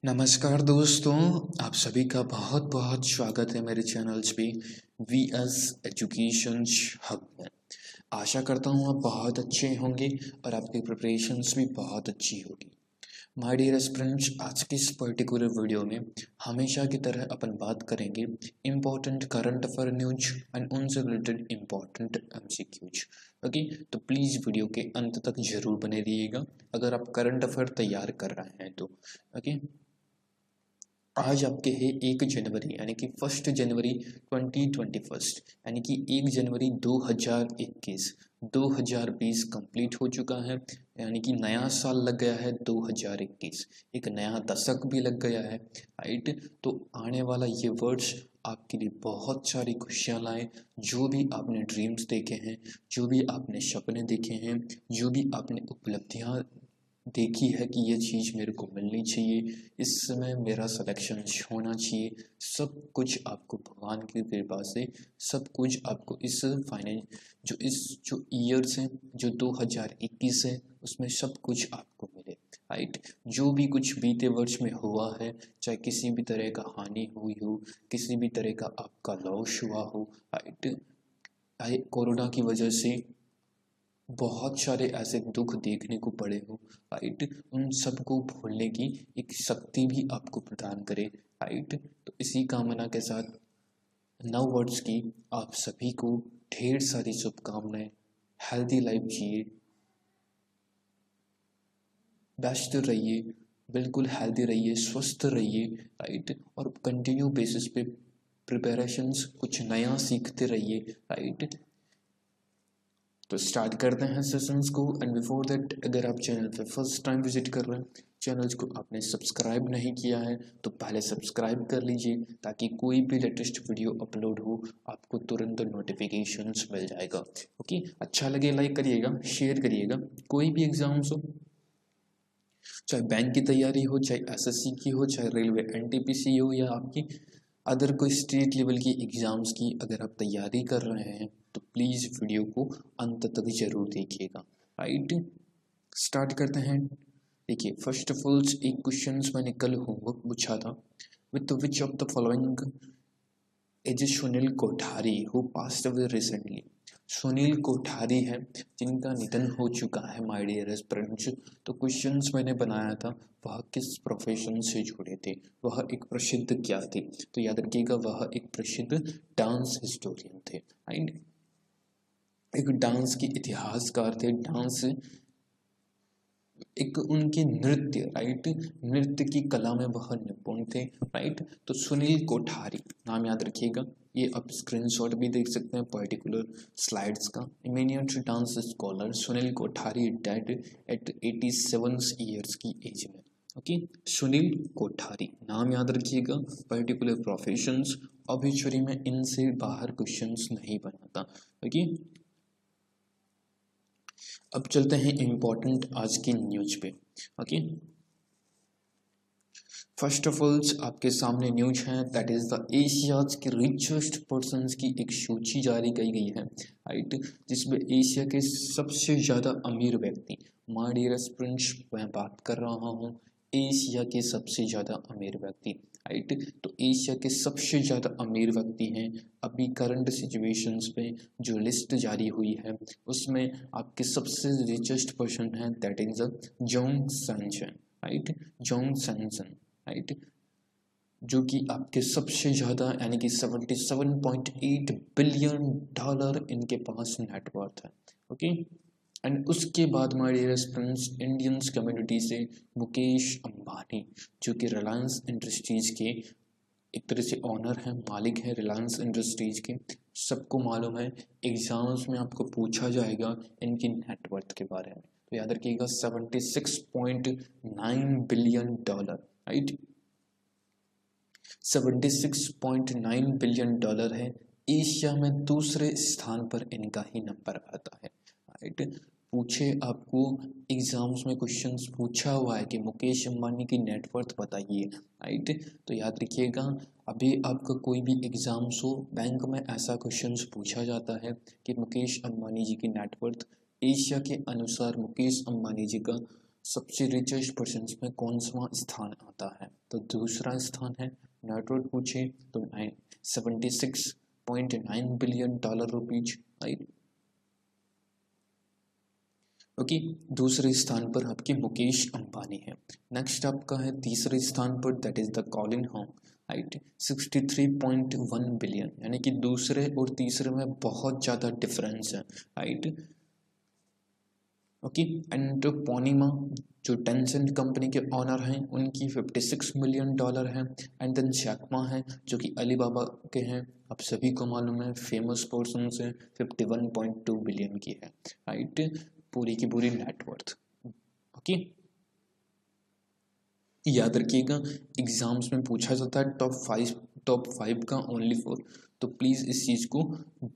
नमस्कार दोस्तों, आप सभी का बहुत बहुत स्वागत है मेरे चैनल्स पे वीएस एजुकेशन हब में। आशा करता हूँ आप बहुत अच्छे होंगे और आपकी प्रिपरेशंस भी बहुत अच्छी होगी। माय डियर एस्पिरेंट्स, आज की इस पर्टिकुलर वीडियो में हमेशा की तरह अपन बात करेंगे important current affair news and उनसे रिलेटेड इम्पोर्टेंट एमसीक्यूज। ओके, तो प्लीज़ वीडियो के अंत तक जरूर बने रहिएगा अगर आप करंट अफेयर तैयार कर रहे हैं तो। ओके, आज आपके है 1 जनवरी यानी कि 1 जनवरी 2021 यानी कि 1 जनवरी 2021। 2020 कंप्लीट हो चुका है यानी कि नया साल लग गया है 2021। एक नया दशक भी लग गया है, राइट। तो आने वाला ये वर्ष आपके लिए बहुत सारी खुशियाँ लाए। जो भी आपने ड्रीम्स देखे हैं, जो भी आपने सपने देखे हैं, जो भी आपने उपलब्धियाँ देखी है कि ये चीज़ मेरे को मिलनी चाहिए, इस समय मेरा सिलेक्शन होना चाहिए, सब कुछ आपको भगवान की कृपा से सब कुछ आपको इस जो ईयर्स हैं, जो 2021 है, उसमें सब कुछ आपको मिले, राइट। जो भी कुछ बीते वर्ष में हुआ है, चाहे किसी भी तरह का हानि हुई हो, किसी भी तरह का आपका लॉस हुआ हो, राइट, कोरोना की वजह से बहुत सारे ऐसे दुख देखने को पड़े हो, राइट, उन सबको भूलने की एक शक्ति भी आपको प्रदान करे, राइट। तो इसी कामना के साथ नव वर्ष की आप सभी को ढेर सारी शुभकामनाएं। हेल्दी लाइफ जिए, व्यस्त रहिए, बिल्कुल हेल्दी रहिए, स्वस्थ रहिए, राइट। और कंटिन्यू बेसिस पे प्रिपरेशंस कुछ नया सीखते रहिए, राइट। तो स्टार्ट करते हैं सेशंस को। एंड बिफोर दैट, अगर आप चैनल पे फर्स्ट टाइम विजिट कर रहे हैं, चैनल को आपने सब्सक्राइब नहीं किया है तो पहले सब्सक्राइब कर लीजिए ताकि कोई भी लेटेस्ट वीडियो अपलोड हो आपको तुरंत नोटिफिकेशंस मिल जाएगा। ओके, अच्छा लगे लाइक करिएगा, शेयर करिएगा। कोई भी एग्जाम्स हो, चाहे बैंक की तैयारी हो, चाहे एसएससी की हो, चाहे रेलवे एनटीपीसी हो, या आपकी अदर कोई स्टेट लेवल की एग्ज़ाम्स की अगर आप तैयारी कर रहे हैं तो प्लीज़ वीडियो को अंत तक जरूर देखिएगा, राइट। स्टार्ट करते हैं। देखिए, फर्स्ट ऑफ ऑल एक क्वेश्चन मैंने कल होमवर्क पूछा था, with which of the following as Sunil Kothari who passed away recently. Sunil Kothari है जिनका निधन हो चुका है, माय डियर फ्रेंड्स। तो क्वेश्चंस मैंने बनाया था वह किस प्रोफेशन से जुड़े थे, वह एक प्रसिद्ध क्या थे। तो याद रखिएगा, वह एक प्रसिद्ध डांस हिस्टोरियन थे, राइट। एक डांस के इतिहासकार थे, डांस एक उनके नृत्य, राइट, नृत्य की कला में वह निपुण थे, राइट। तो सुनील कोठारी नाम याद रखिएगा। ये आप स्क्रीनशॉट भी देख सकते हैं पर्टिकुलर स्लाइड्स का। Immediate dance scholar Sunil Kothari dead eight 87 years की एज में। ओके, सुनील कोठारी नाम याद रखिएगा। पर्टिकुलर प्रोफेशंस ऑब्वियसली में इनसे बाहर क्वेश्चंस नहीं बनाता। ओके, अब चलते हैं इम्पोर्टेंट आज की न्यूज पे। ओके, फर्स्ट ऑफ ऑल आपके सामने न्यूज है, दैट इज द एशियाज के रिचेस्ट पर्संस की एक सूची जारी की गई है, राइट, जिसमें एशिया के सबसे ज़्यादा अमीर व्यक्ति, माय डियर फ्रेंड्स, मैं बात कर रहा हूँ एशिया के सबसे ज़्यादा अमीर व्यक्ति, राइट। तो एशिया के सबसे ज़्यादा अमीर व्यक्ति हैं। अभी करंट सिचुएशंस पे जो लिस्ट जारी हुई है उसमें आपके सबसे रिचेस्ट पर्सन है, that is Zhong Shanshan, right, Zhong Shanshan, right, जो कि आपके सबसे ज़्यादा यानी कि $77.8 बिलियन इनके पास नेटवर्थ है। ओके, एंड उसके बाद my dear friends, Indians community से मुकेश अंबानी, जो कि रिलायंस इंडस्ट्रीज के एक तरह से ऑनर हैं, मालिक हैं रिलायंस इंडस्ट्रीज के। सबको मालूम है एग्जाम्स में आपको पूछा जाएगा इनकी नेटवर्थ के बारे में, तो याद रखिएगा $76.9 बिलियन, राइट, $76.9 बिलियन है। एशिया में दूसरे स्थान पर इनका ही नंबर आता है, राइट। पूछे आपको एग्जाम्स में क्वेश्चंस पूछा हुआ है कि मुकेश अंबानी की नेटवर्थ बताइए, राइट, तो याद रखिएगा अभी आपका कोई भी एग्जाम्स हो, बैंक में ऐसा क्वेश्चंस पूछा जाता है कि मुकेश अंबानी जी की नेटवर्थ, एशिया के अनुसार मुकेश अंबानी जी का सबसे रिचेस्ट पर्सन में कौन सा स्थान आता है? तो दूसरा स्थान है। नेटवर्थ पूछे तो 76.9 billion dollar rupees, right. Okay, दूसरे स्थान पर आपके मुकेश अंबानी है। नेक्स्ट आपका है तीसरे स्थान पर, that is the Colin Hong, right, 63.1 billion, यानी कि दूसरे और तीसरे में बहुत ज़्यादा डिफरेंस है, राइट। ओके, एंड पोनीमा जो टेंसेंट कंपनी के ऑनर हैं उनकी 56 मिलियन डॉलर है। एंड देन जैकमा है जो कि अलीबाबा के हैं, आप सभी को मालूम है, फेमस पर्सन से 51.2 बिलियन की है, राइट, पूरी की पूरी नेटवर्थ। ओके, याद रखिएगा एग्जाम्स में पूछा जाता है टॉप फाइव का ओनली 4, तो प्लीज़ इस चीज़ को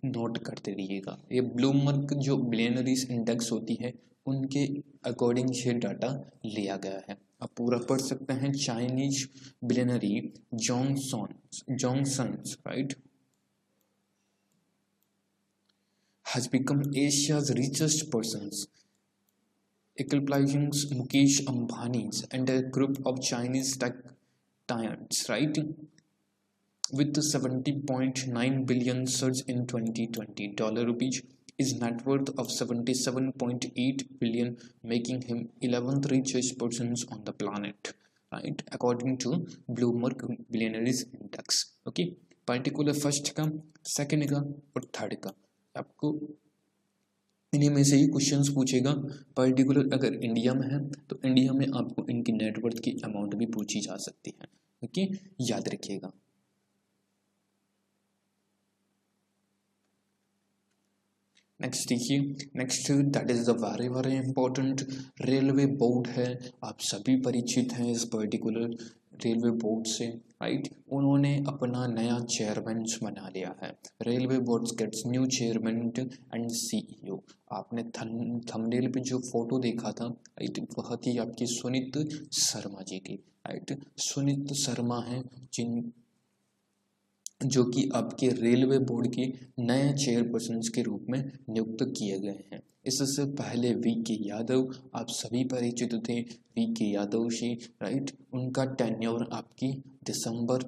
नोट करते रहिएगा। ये ब्लूमबर्ग जो बिलियनरीज इंडेक्स होती है उनके अकॉर्डिंग ये डाटा लिया गया है, आप पूरा पढ़ सकते हैं। Chinese billionaire Johnson, right, has become Asia's richest persons, eclipsing Mukesh Ambani's and a group of Chinese tech giants, right? With 70.9 billion surge in 2020 dollar rupees, his net worth of 77.8 billion, making him 11th richest person on the planet, right? According to Bloomberg Billionaires Index. Okay, particular first का, second का और third का आपको इन्हीं में से ही questions पूछेगा। Particular अगर इंडिया में है तो इंडिया में आपको इनकी नेटवर्थ की अमाउंट भी पूछी जा सकती है, ओके, याद रखिएगा। नेक्स्ट देखिए, next that is the very very important railway board है, आप सभी परिचित हैं इस पर्टिकुलर रेलवे बोर्ड से, राइट। उन्होंने अपना नया चेयरमैन बना लिया है। Railway board gets new chairman and CEO. आपने थंबनेल पे जो फोटो देखा था, राइट, बहुत ही आपकी सुनीत शर्मा जी की, राइट, सुनीत शर्मा है जिन जो कि आपके रेलवे बोर्ड के नए चेयरपर्सन के रूप में नियुक्त किए गए हैं। इससे पहले वी के यादव, आप सभी परिचित थे वी के यादव जी, राइट। उनका टेन्योर आपकी दिसंबर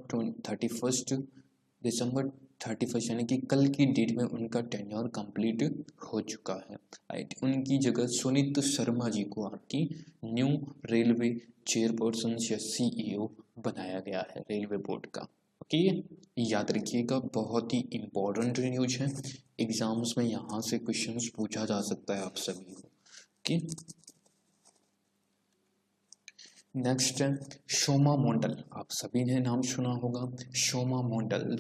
31 यानी कि कल की डेट में उनका टेन्योर कंप्लीट हो चुका है, राइट। उनकी जगह सुनीत शर्मा जी को आपकी न्यू रेलवे चेयरपर्सन या सीईओ बनाया गया है रेलवे बोर्ड का। ओके, याद रखिएगा, बहुत ही इम्पोर्टेंट न्यूज है, एग्जाम्स में यहाँ से क्वेश्चंस पूछा जा सकता है आप सभी को। ओके, नेक्स्ट है शोमा मोंडल, आप सभी ने नाम सुना होगा शोमा मोंडल,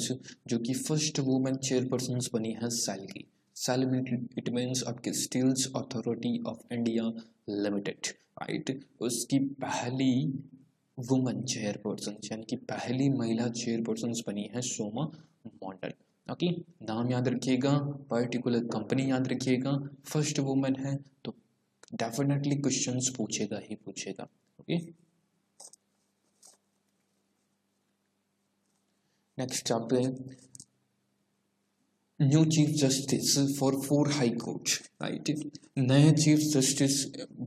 जो कि फर्स्ट वुमेन चेयरपर्सन बनी है सेल की। सेल इट मीन्स आपके steels authority of India limited, right. उसकी पहली वुमन चेयरपर्सन यानी कि पहली महिला चेयरपर्सन बनी है शोमा मोंडल। ओके, नाम याद रखिएगा, पर्टिकुलर कंपनी याद रखिएगा, फर्स्ट वुमन है तो डेफिनेटली क्वेश्चंस पूछेगा ही पूछेगा। ओके, नेक्स्ट आप new chief justice for 4 high court, right. नए चीफ जस्टिस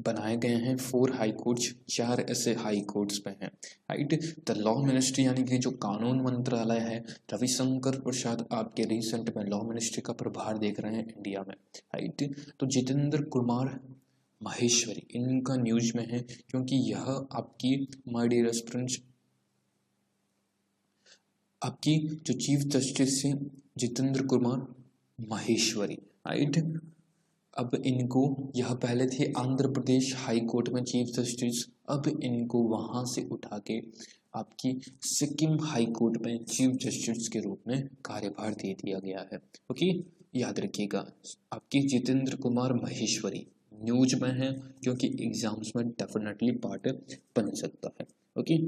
बनाए गए हैं 4 हाई कोर्ट, 4 ऐसे हाई कोर्ट्स पे हैं, राइट। द लॉ मिनिस्ट्री यानी कि जो कानून मंत्रालय है, रविशंकर प्रसाद आपके रिसेंट में लॉ मिनिस्ट्री का प्रभार देख रहे हैं इंडिया में, राइट। तो जितेंद्र कुमार माहेश्वरी इनका न्यूज में है, क्योंकि यह आपकी माय डियर स्टूडेंट्स आपकी जो चीफ जस्टिस है जितेंद्र कुमार माहेश्वरी, राइट। अब इनको यह पहले थे आंध्र प्रदेश हाई कोर्ट में चीफ जस्टिस, अब इनको वहां से उठा के आपकी सिक्किम हाई कोर्ट में चीफ जस्टिस के रूप में कार्यभार दे दिया गया है। ओके, याद रखिएगा, आपकी जितेंद्र कुमार माहेश्वरी न्यूज में है, क्योंकि एग्जाम्स में डेफिनेटली पार्ट बन सकता है। ओके,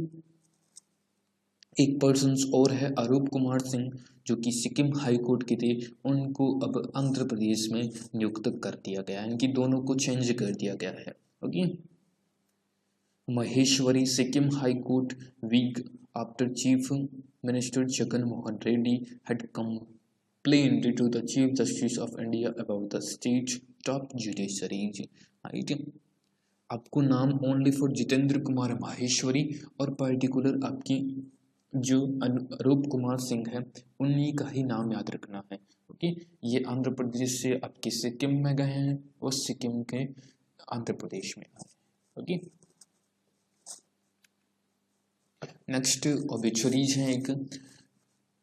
एक पर्सन और है अरूप कुमार सिंह, जो कि सिक्किम हाई कोर्ट के थे, उनको अब आंध्र प्रदेश में नियुक्त कर दिया गया है, इनकी दोनों को चेंज कर दिया गया है। Okay, Maheshwari Sikkim high court week after chief minister Jagan Mohan Reddy had complained to the Chief Justice of India about the state's top judiciary, right? आपको नाम ओनली फॉर जितेंद्र कुमार माहेश्वरी और पर्टिकुलर आपकी जो अरूप कुमार सिंह है उन्हीं का ही नाम याद रखना है। ओके, ये आंध्र प्रदेश से आपके सिक्किम में गए हैं और सिक्किम के आंध्र प्रदेश में आए। ओके, नेक्स्ट ऑबिचुरीज हैं एक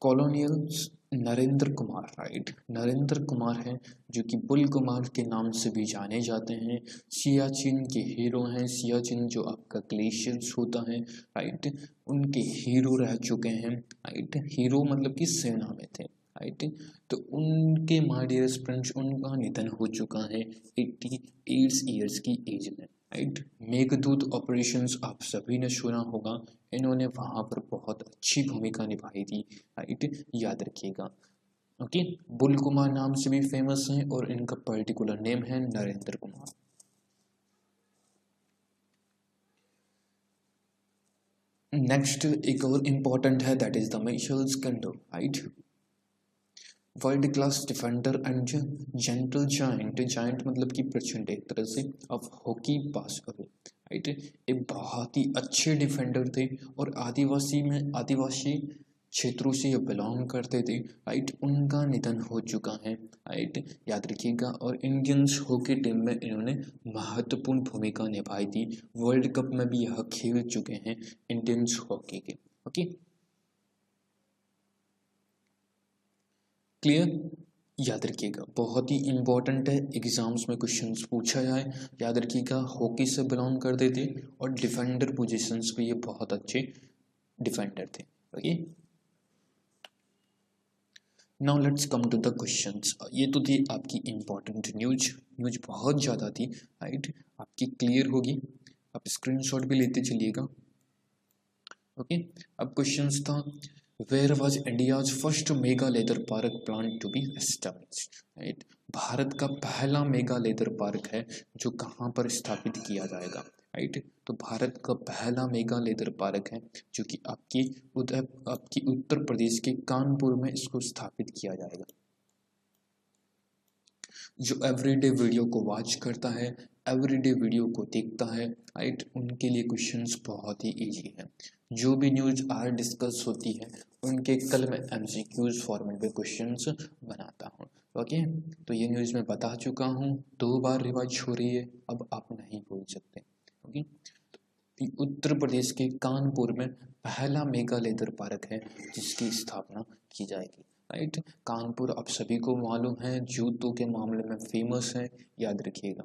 कॉलोनियल नरेंद्र कुमार, राइट, नरेंद्र कुमार हैं जो कि बुल कुमार के नाम से भी जाने जाते हैं। सियाचिन के हीरो हैं, सियाचिन जो आपका ग्लेशियर्स होता है, राइट, उनके हीरो रह चुके हैं, राइट, हीरो मतलब कि सेना में थे, राइट। तो उनके माय डियरेस्ट फ्रेंड्स, उनका निधन हो चुका है 88 ईयर्स की एज में, राइट। मेघदूत ऑपरेशंस आप सभी ने सुना होगा, इन्होंने वहां पर बहुत अच्छी भूमिका निभाई थी, राइट, याद रखिएगा। ओके, बुल कुमार नाम से भी फेमस हैं और इनका पर्टिकुलर नेम है नरेंद्र कुमार। नेक्स्ट एक और इंपॉर्टेंट है, that is the Michel Skindo, right, world class defender and gentle giant, giant मतलब कि प्रचंड एक तरह से ऑफ हॉकी बास्केटबॉल, राइट, एक बहुत ही अच्छे डिफेंडर थे और आदिवासी क्षेत्रों से ये बिलोंग करते थे, राइट। उनका निधन हो चुका है, राइट, याद रखिएगा। और इंडियंस हॉकी टीम में इन्होंने महत्वपूर्ण भूमिका निभाई थी, वर्ल्ड कप में भी यह खेल चुके हैं इंडियंस हॉकी के। ओके, क्लियर, याद रखिएगा, बहुत ही इंपॉर्टेंट है, एग्जाम्स में क्वेश्चंस पूछा जाए, याद रखिएगा। हॉकी से बिलोंग करते थे और डिफेंडर पोजीशंस पे ये बहुत अच्छे डिफेंडर थे। Okay, now let's come to the questions. ये तो थी आपकी इंपॉर्टेंट न्यूज बहुत ज़्यादा थी, राइट, आपकी क्लियर होगी, आप स्क्रीनशॉट भी लेते चलिएगा। ओके, अब क्वेश्चंस था, where was India's first mega leather park plan to be established, right, Bharat का पहला मेगा लेदर पार्क है जो कहाँ पर स्थापित किया जाएगा, राइट। तो भारत का पहला मेगा लेदर पार्क है जो कि आपकी उत्तर प्रदेश के कानपुर में इसको स्थापित किया जाएगा। जो एवरीडे वीडियो को वॉच करता है, एवरीडे वीडियो को देखता है, राइट, उनके लिए क्वेश्चंस बहुत ही इजी है। जो भी न्यूज आज डिस्कस होती है उनके कल मैं एमसीक्यूज फॉर्मेट में क्वेश्चंस बनाता हूँ। ओके, तो ये न्यूज मैं बता चुका हूँ, 2 बार रिवाइज हो रही है, अब आप नहीं भूल सकते। ओके, तो उत्तर प्रदेश के कानपुर में पहला मेगा लेदर पार्क है जिसकी स्थापना की जाएगी, राइट। कानपुर आप सभी को मालूम है जूतों के मामले में फेमस है, याद रखिएगा।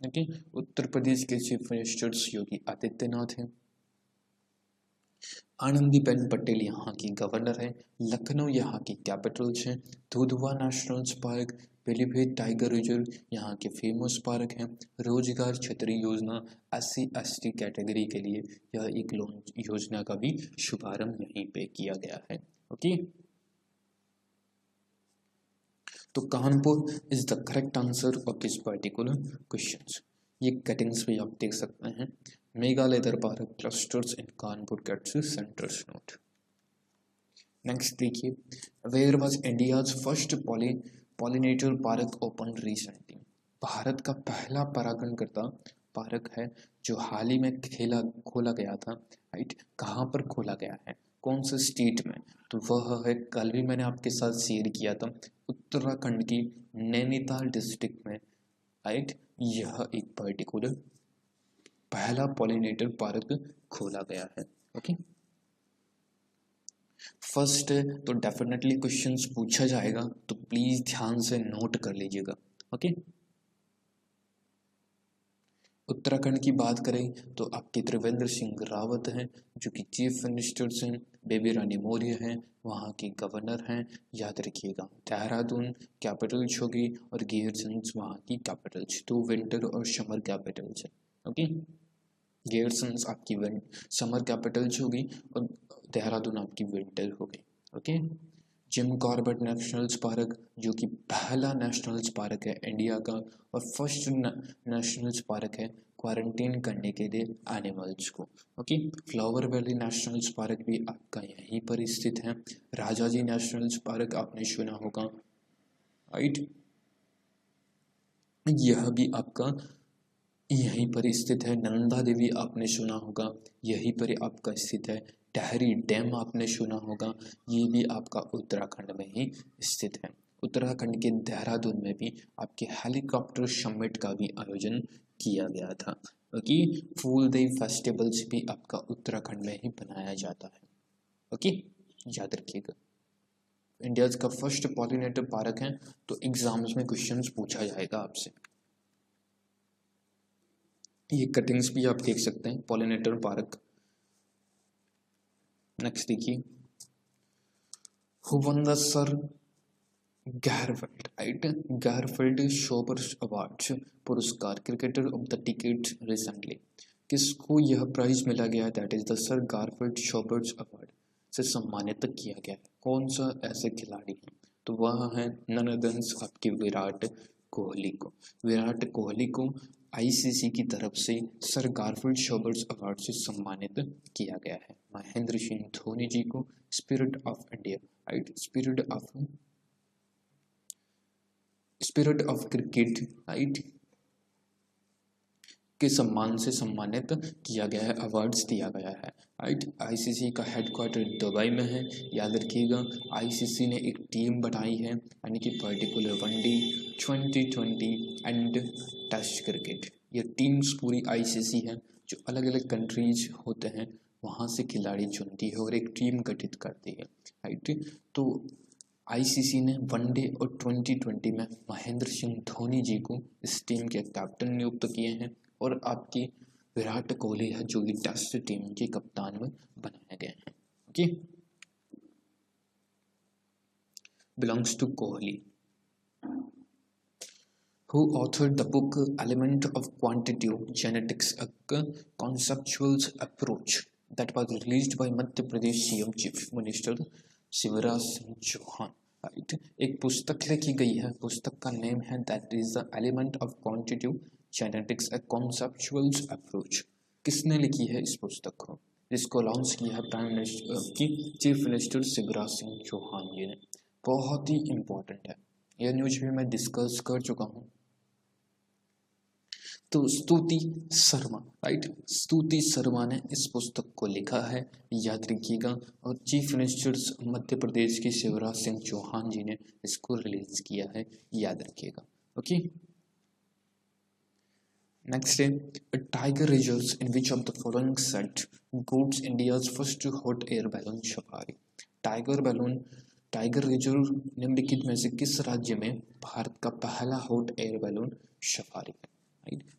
ओके, उत्तर प्रदेश के चीफ मिनिस्टर्स योगी आदित्यनाथ हैं, आनंदीबेन पटेल यहाँ की गवर्नर है, लखनऊ यहाँ की कैपिटल है, Dudhwa national park, Pilibhit tiger reserve यहाँ के फेमस पार्क हैं, रोजगार छतरी योजना SC/ST कैटेगरी के लिए यह एक लोन योजना का भी शुभारंभ यहीं पे किया गया है। ओके, तो Kanpur is the correct answer of this particular question. ये कटिंग्स भी आप देख सकते हैं, mega leather park clusters in Kanpur gets centres note. Next देखिए, where was India's first pollinator park open recently, Bharat का पहला परागणकर्ता पार्क है जो हाल ही में खोला गया था, राइट। कहाँ पर खोला गया है, कौन से स्टेट में, तो वह है, कल भी मैंने आपके साथ शेयर किया था, उत्तराखंड की नैनीताल डिस्ट्रिक्ट में, राइट। यह एक पर्टिकुलर पहला पॉलिनेटर पार्क खोला गया है। ओके, फर्स्ट है तो डेफिनेटली क्वेश्चंस पूछा जाएगा, तो प्लीज ध्यान से नोट कर लीजिएगा। ओके, उत्तराखंड की बात करें तो आपके त्रिवेंद्र सिंह रावत हैं जो कि चीफ मिनिस्टर्स हैं, बेबी रानी मौर्य हैं वहाँ के गवर्नर हैं, याद रखिएगा। देहरादून कैपिटल्स होगी और गियरसन्स वहाँ की कैपिटल्स, 2 विंटर और समर कैपिटल्स है। ओके, गियरसन्स आपकी समर कैपिटल्स होगी और देहरादून आपकी विंटर होगी। Okay, Jim Corbett national park जो कि पहला नेशनल पार्क है इंडिया का और फर्स्ट नेशनल पार्क है क्वारंटीन करने के लिए एनिमल्स को। Okay, flower valley national park भी आपका यहीं पर स्थित है, राजाजी नेशनल पार्क आपने सुना होगा, राइट, यह भी आपका यहीं पर स्थित है। नंदा देवी आपने सुना होगा, यहीं पर आपका स्थित है। टहरी डैम आपने सुना होगा, ये भी आपका उत्तराखंड में ही स्थित है। उत्तराखंड के देहरादून में भी आपके हेलीकॉप्टर समिट का भी आयोजन किया गया था, क्योंकि फूलदेव फेस्टिवल्स भी आपका उत्तराखंड में ही बनाया जाता है। ओके, याद रखिएगा। इंडिया का फर्स्ट पॉलिनेटर पार्क है, तो एग्जाम्स में क्वेश्चंस पूछा जाएगा आपसे। ये कटिंग्स भी आप देख सकते हैं, पॉलिनेटर पार्क। नेक्स्ट देखिए, who won the Sir Garfield, right, Garfield Sobers awards पुरस्कार cricketer of the decade recently, किसको यह प्राइज मिला गया? That is the Sir Garfield Sobers award से सम्मानित किया गया है। कौन सा ऐसे खिलाड़ी है? तो वह है नन अदर आपके विराट कोहली को। विराट कोहली को आईसीसी की तरफ से सर गारफील्ड शोबर्स अवार्ड से सम्मानित किया गया है। महेंद्र सिंह धोनी जी को spirit of India, right, spirit of cricket, right, के सम्मान से सम्मानित किया गया है, अवार्ड्स दिया गया है, राइट। आईसीसी का हेडक्वार्टर दुबई में है, याद रखिएगा। आईसीसी ने एक टीम बनाई है, यानी कि particular one day, 2020 and test cricket, ये टीम्स पूरी आईसीसी है, जो अलग अलग कंट्रीज होते हैं वहाँ से खिलाड़ी चुनती है और एक टीम गठित करती है, राइट। तो आईसीसी ने वनडे और 2020 में महेंद्र सिंह धोनी जी को इस टीम के कैप्टन नियुक्त किए हैं, और आपकी विराट कोहली है जो कि टेस्ट टीम के कप्तान में बनाए गए हैं। Okay, belongs to Kohli. Who authored the book Element of Quantitative Genetics, a conceptual approach that was released by Madhya Pradesh CM Chief Minister Shivraj Singh Chauhan, right. एक पुस्तक लिखी गई है, पुस्तक का नेम है that is the element of quantitative genetics a conceptual approach. किसने लिखी है इस पुस्तक को? जिसको लॉन्च किया है प्राइम मिनिस्टर की चीफ मिनिस्टर शिवराज सिंह चौहान जी ने। बहुत ही इम्पोर्टेंट है, यह न्यूज भी मैं डिस्कस कर चुका हूँ। तो स्तुति शर्मा, राइट, स्तुति शर्मा ने इस पुस्तक को लिखा है, याद रखिएगा। और चीफ मिनिस्टर मध्य प्रदेश के शिवराज सिंह चौहान जी ने इसको रिलीज किया है, याद रखिएगा। ओके, नेक्स्ट है tiger reserves in which of the following set goats India's first hot air balloon safari. Tiger reserve निम्नलिखित में से किस राज्य में भारत का पहला हॉट एयर बैलून सफारी है?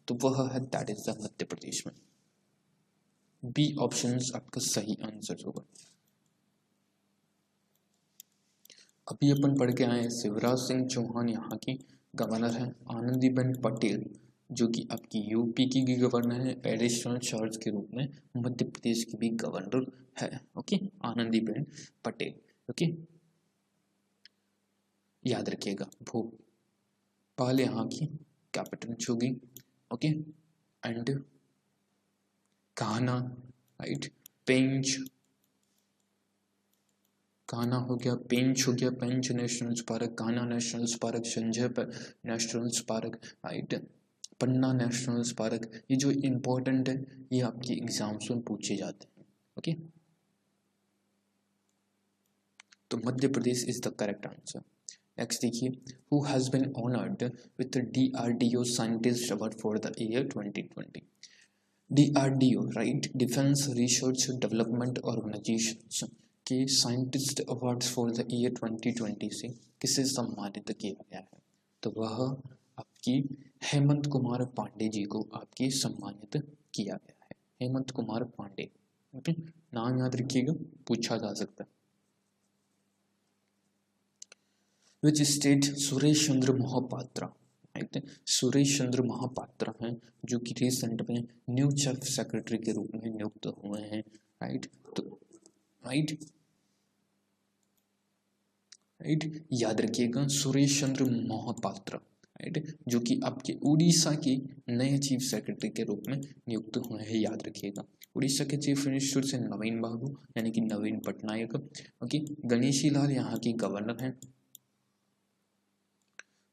तो वह है that is the Madhya Pradesh में। बी ऑप्शन आपका सही आंसर होगा। अभी अपन पढ़ के आए हैं, शिवराज सिंह चौहान यहाँ की गवर्नर है, आनंदीबेन पटेल जो कि आपकी यूपी की भी गवर्नर है, एडिशनल चार्ज के रूप में मध्य प्रदेश की भी गवर्नर है। ओके, आनंदीबेन पटेल। ओके, याद रखिएगा। भोपाल यहाँ की कैपिटल होगी। Okay, and Kanha, right, Pench, Kanha हो गया, पेंच हो गया, Pench national park, Kanha national park, Sanjay national park, right, Panna national park. ये जो इम्पोर्टेंट है ये आपके एग्जाम्स में पूछे जाते हैं। ओके, तो Madhya Pradesh is the correct answer. Next देखिए, who has been honoured with DRDO scientist award for the year 2020। DRDO, right, defence research development organisation के scientist awards for the year 2020 से किसे सम्मानित किया गया है? तो वह आपकी हेमंत कुमार पांडे जी को आपकी सम्मानित किया गया है। हेमंत कुमार पांडे, ओके, नाम याद रखिएगा, पूछा जा सकता है। Which state Suresh Chandra Mahapatra, right, Suresh Chandra Mahapatra हैं जो कि रिसेंट में न्यू चीफ सेक्रेटरी के रूप में नियुक्त हुए हैं, राइट। तो राइट, याद रखिएगा, सुरेश चंद्र महापात्रा, राइट, जो कि आपके उड़ीसा के नए चीफ सेक्रेटरी के रूप में नियुक्त हुए हैं, याद रखिएगा। उड़ीसा के चीफ मिनिस्टर से नवीन बाबू यानी कि नवीन पटनायक। ओके, गणेशी लाल यहाँ की गवर्नर हैं।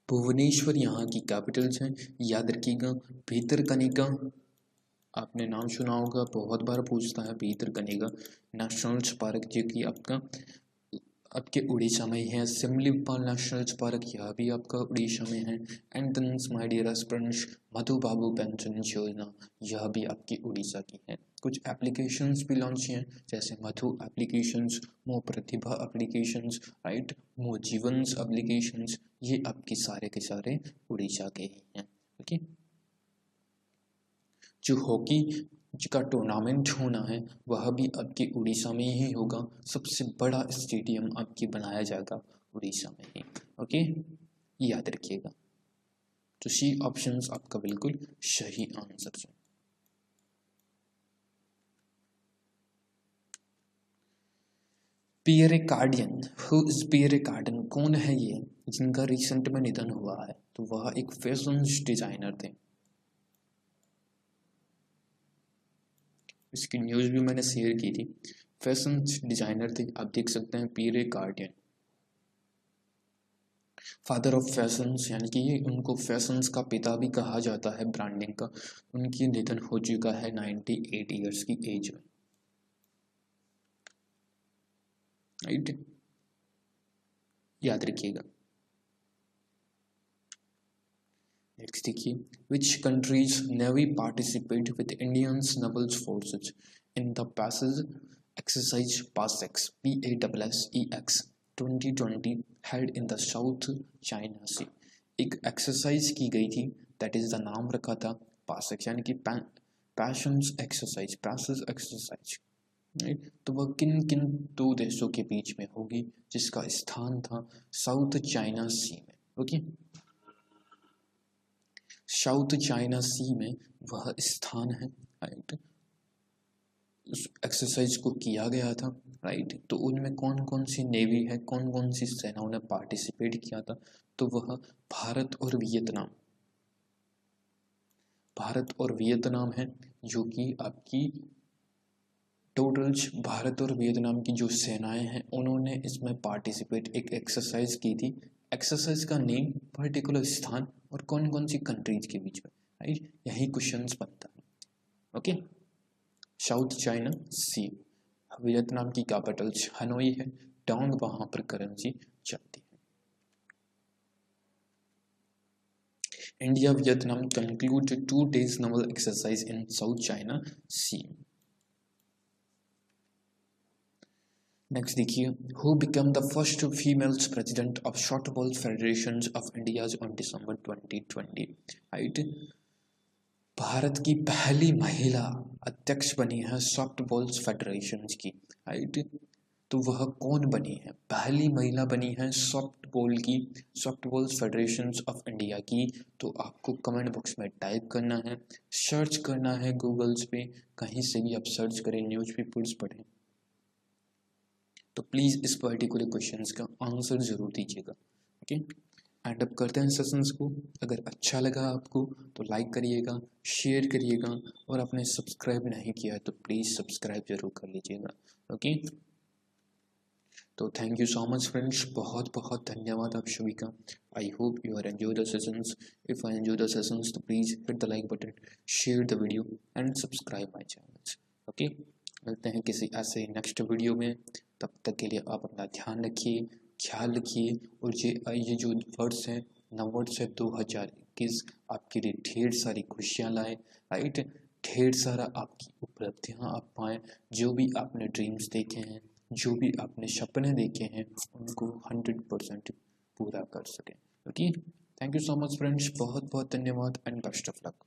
भुवनेश्वर यहाँ की कैपिटल्स हैं, याद रखिएगा। भितरकनिका आपने नाम सुना होगा, बहुत बार पूछता है भितरकनिका नेशनल पार्क, जो कि आपके उड़ीसा में ही है। सिमलीपाल नेशनल पार्क, यह भी आपका उड़ीसा में है। And then my dear aspirants, Madhu Babu pension योजना, यह भी आपकी उड़ीसा की है। कुछ एप्लीकेशंस भी लॉन्च हैं, जैसे मधु एप्लीकेशंस, मो प्रतिभा एप्लीकेशंस, राइट, मो जीवंस एप्लीकेशंस, ये आपके सारे के सारे उड़ीसा के ही हैं। ओके, जो हॉकी का टूर्नामेंट होना है वह भी आपके उड़ीसा में ही होगा। सबसे बड़ा स्टेडियम आपके बनाया जाएगा उड़ीसा में ही। ओके, याद रखिएगा। तो सी ऑप्शंस आपका बिल्कुल सही आंसर है। पियरे कार्डियन, हु इज पियरे कार्डियन, कौन है ये जिनका रिसेंट में निधन हुआ है? तो वह एक फैशन डिजाइनर थे। इसकी न्यूज़ भी मैंने शेयर की थी। फैशन डिजाइनर थे, आप देख सकते हैं, पियरे कार्डियन, फादर ऑफ फैशंस, यानी कि ये उनको फैशंस का पिता भी कहा जाता है, ब्रांडिंग का। उनकी निधन हो चुका है 98 ईयर्स की एज में, राइट, याद रखिएगा। नेक्स्ट देखिए, which countries navy participate with Indians naval forces in the passage exercise PASSEX PASSEX 2020 held in the South China Sea. एक एक्सरसाइज की गई थी, दैट इज द नाम रखा था पासेक्स, यानी कि patience exercise, passage exercise, right. तो वह किन किन दो देशों के बीच में होगी, जिसका स्थान था साउथ चाइना सी में? ओके, साउथ चाइना सी में वह स्थान है, राइट। उस एक्सरसाइज को किया गया था, राइट। तो उनमें कौन कौन सी नेवी है, कौन कौन सी सेनाओं ने पार्टिसिपेट किया था? तो वह भारत और वियतनाम, भारत और वियतनाम है, जो कि आपकी टोटल भारत और वियतनाम की जो सेनाएं हैं उन्होंने इसमें पार्टिसिपेट, एक एक्सरसाइज की थी। एक्सरसाइज का नेम, पर्टिकुलर स्थान और कौन कौन सी कंट्रीज के बीच में, राइट, यही क्वेश्चंस बनता है। Okay, South China Sea, Vietnam की कैपिटल हनोई है, डोंग वहां पर करेंसी चलती है। India Vietnam conclude 2 days naval exercise in South China Sea। Next देखिए, who become the first females president of short ball federation of India on December 2020, right. Bharat की पहली महिला अध्यक्ष बनी है सॉफ्ट बॉल्स फेडरेशन की, राइट। तो वह कौन बनी है? पहली महिला बनी है सॉफ्ट बॉल की, soft balls federation of India की। तो आपको कमेंट बॉक्स में टाइप करना है, सर्च करना है गूगल्स पे, कहीं से भी आप सर्च करें, न्यूज़पेपर्स पढ़ें, तो प्लीज़ इस पर्टिकुलर क्वेश्चंस का आंसर ज़रूर दीजिएगा। ओके, एंड अब करते हैं सेशंस को। अगर अच्छा लगा आपको तो लाइक करिएगा, शेयर करिएगा, और आपने सब्सक्राइब नहीं किया है तो प्लीज़ सब्सक्राइब जरूर कर लीजिएगा। ओके, तो thank you so much friends, बहुत बहुत धन्यवाद आप सभी का। I hope you are enjoy the sessions. If I enjoy the sessions तो please hit the like button, share the video and subscribe my channels. Okay, मिलते हैं किसी ऐसे नेक्स्ट वीडियो में। तब तक के लिए आप अपना ध्यान रखिए, ख्याल रखिए, और ये जो वर्ड्स हैं, नववर्ष है 2021, आपके लिए ढेर सारी खुशियाँ लाए, राइट, ढेर सारा आपकी उपलब्धियाँ आप पाएँ। जो भी आपने ड्रीम्स देखे हैं, जो भी आपने सपने देखे हैं, उनको 100% पूरा कर सकें। Okay, thank you so much friends, बहुत बहुत धन्यवाद एंड बेस्ट ऑफ लक।